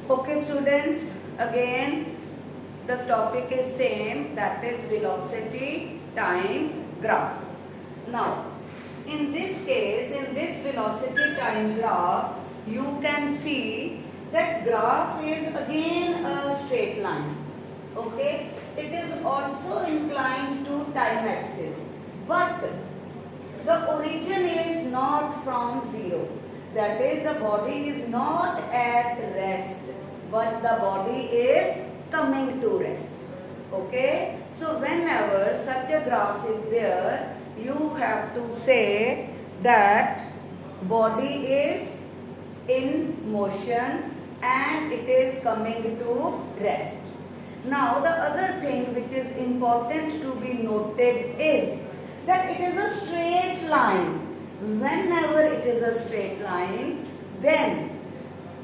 Okay students, again the topic is same, that is velocity time graph. Now in this case, in this velocity time graph, you can see that graph is again a straight line. Okay, it is also inclined to time axis, but the origin is not from zero. That is, the body is not at rest, but the body is coming to rest. Okay, so whenever such a graph is there, you have to say that body is in motion and it is coming to rest. Now the other thing which is important to be noted is that it is a straight line. Whenever it is a straight line, then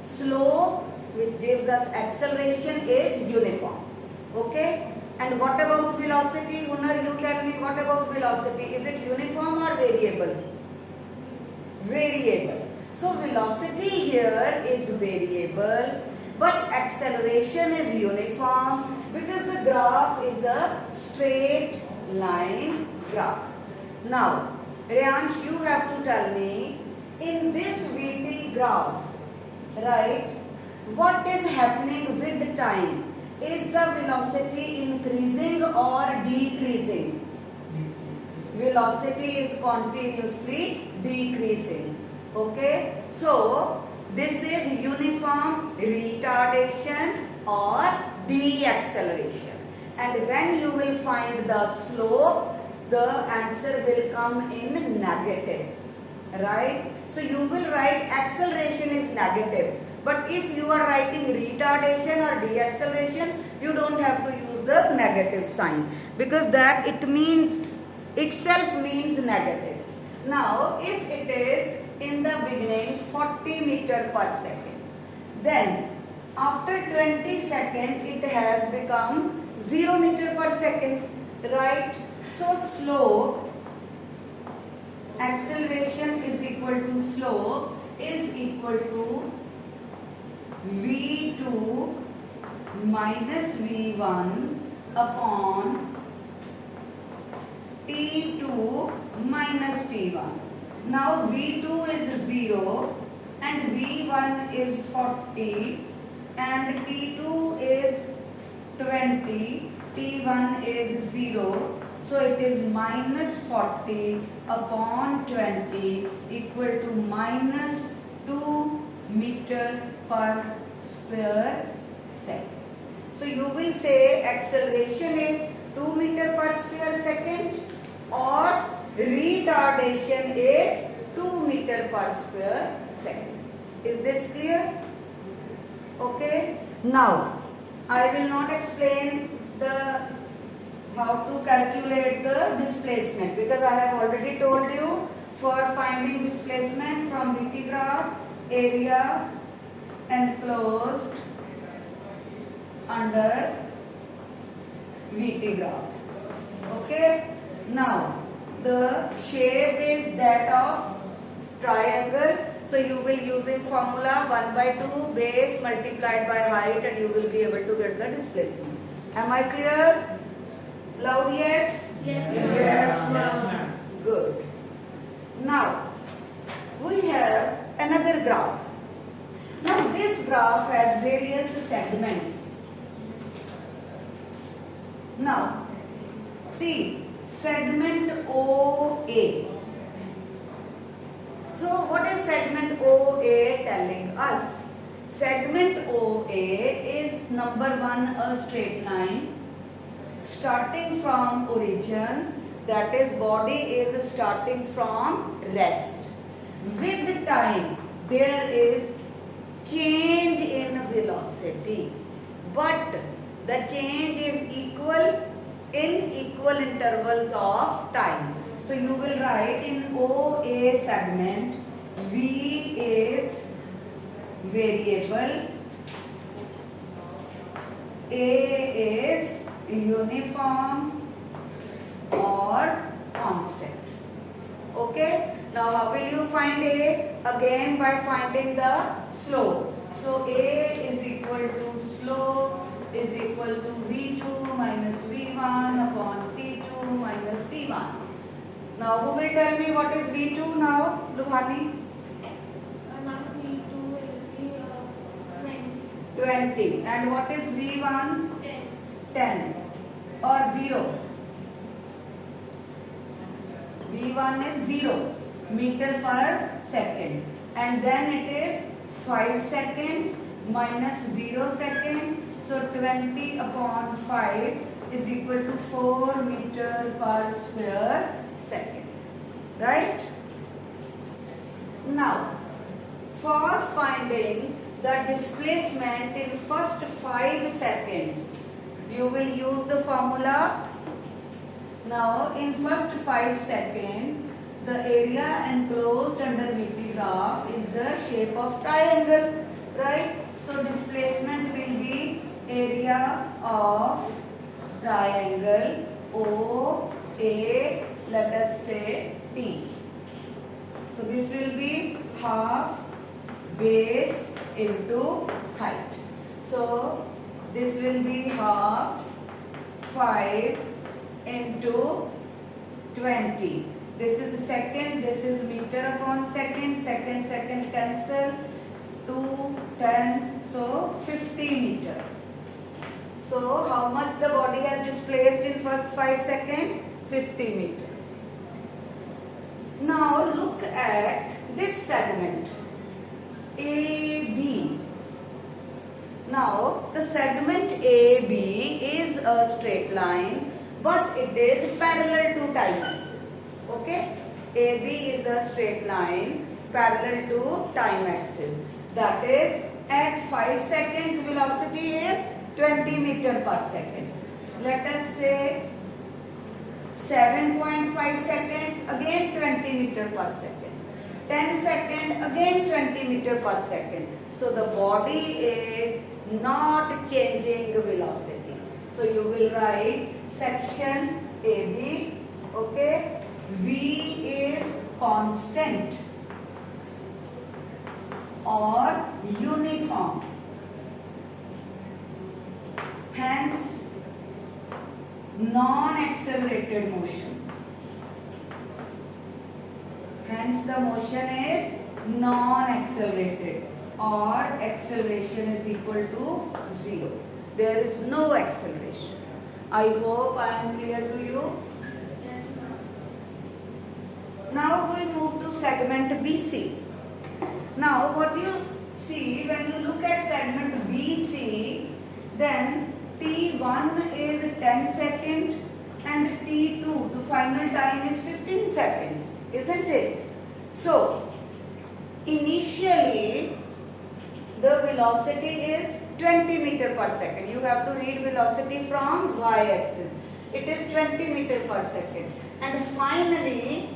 slope which gives us acceleration is uniform. Okay? And what about velocity? Hunar, you tell me, what about velocity? Is it uniform or variable? Variable. So velocity here is variable, but acceleration is uniform because the graph is a straight line graph. Now, Reyansh, you have to tell me, in this VT graph, right, what is happening with time? Is the velocity increasing or decreasing? Velocity is continuously decreasing. Okay, so this is uniform retardation or deceleration. And when you will find the slope, the answer will come in negative, right? So you will write acceleration is negative, but if you are writing retardation or deceleration, you don't have to use the negative sign because that it means itself means negative. Now if it is in the beginning 40 meter per second, then after 20 seconds it has become 0 meter per second, right? So slope, acceleration is equal to slope is equal to V2 minus V1 upon T2 minus T1. Now V2 is 0 and V1 is 40 and T2 is 20, T1 is 0. So it is minus 40 upon 20 equal to minus 2 meter per square second. So you will say acceleration is 2 meter per square second or retardation is 2 meter per square second. Is this clear? Okay. Now I will not explain how to calculate the displacement because I have already told you for finding displacement from VT graph, area enclosed under VT graph. Okay. Now the shape is that of triangle, so you will using formula 1 by 2 base multiplied by height and you will be able to get the displacement. Am I clear? Loud yes? Yes, ma'am. Good. Now we have another graph. Now this graph has various segments. Now see segment OA. So what is segment OA telling us? Segment OA is number 1 a straight line starting from origin, that is body is starting from rest. With time there is change in velocity, but the change is equal in equal intervals of time. So you will write in OA segment V is variable, A is uniform or constant. Okay. Now how will you find A? Again by finding the slope. So A is equal slope is equal to V2 minus V1 upon T2 minus T1. Now who will tell me what is V2 now, Lubhani? Ma'am, V2 will be 20. 20. And what is V1? 10. 10 or 0. V1 is 0 meter per second, and then it is 5 seconds minus 0 second. So 20 upon 5 is equal to 4 meter per square second. Right? Now, for finding the displacement in first 5 seconds, you will use the formula. Now, in first 5 seconds, the area enclosed under VT graph is the shape of triangle, right? So, displacement will be area of triangle OA, let us say T. So, this will be half base into height. So, this will be half 5 into 20. This is second, this is meter upon second, second cancel, 2, 10, so 50 meter. So how much the body has displaced in first 5 seconds? 50 meter. Now look at this segment, AB. Now the segment AB is a straight line, but it is parallel to time axis. Okay? AB is a straight line parallel to time axis. That is, at 5 seconds velocity is 20 meter per second. Let us say 7.5 seconds, again 20 meter per second. 10 seconds, again 20 meter per second. So the body is not changing velocity. So you will write section AB, okay? V is constant or uniform. Hence, non-accelerated motion. Hence, the motion is non-accelerated, or acceleration is equal to 0. There is no acceleration. I hope I am clear to you. Yes, ma'am. Now we move to segment BC. Now what you see when you look at segment BC, then T1 is 10 seconds and T2, the final time is 15 seconds, isn't it? So, initially the velocity is 20 meter per second. You have to read velocity from y-axis. It is 20 meter per second. And finally,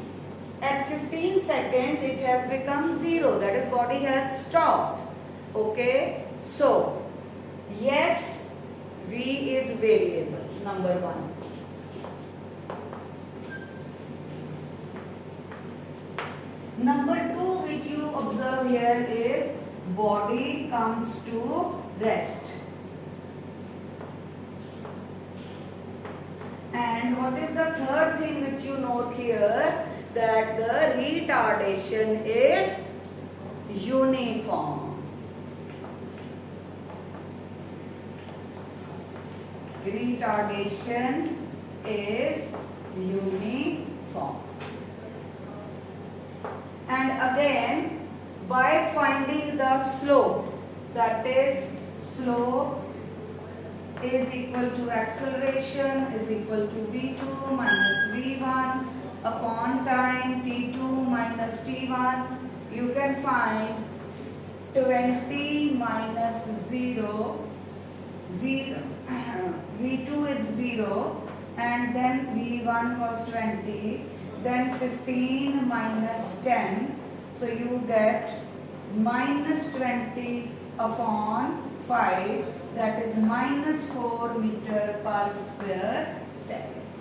at 15 seconds, it has become 0. That is, body has stopped. Okay? So, yes, V is variable, number 1. Number 2, which you observe here is body comes to rest. And what is the third thing which you note here? That the retardation is uniform. Retardation is uniform. And again, by finding the slope, that is, slope is equal to acceleration is equal to V2 minus V1 upon time T2 minus T1, you can find 20 minus 0, V2 is 0, and then V1 was 20, then 15 minus 10, so you get minus 20 upon 5, that is minus 4 meter per square second.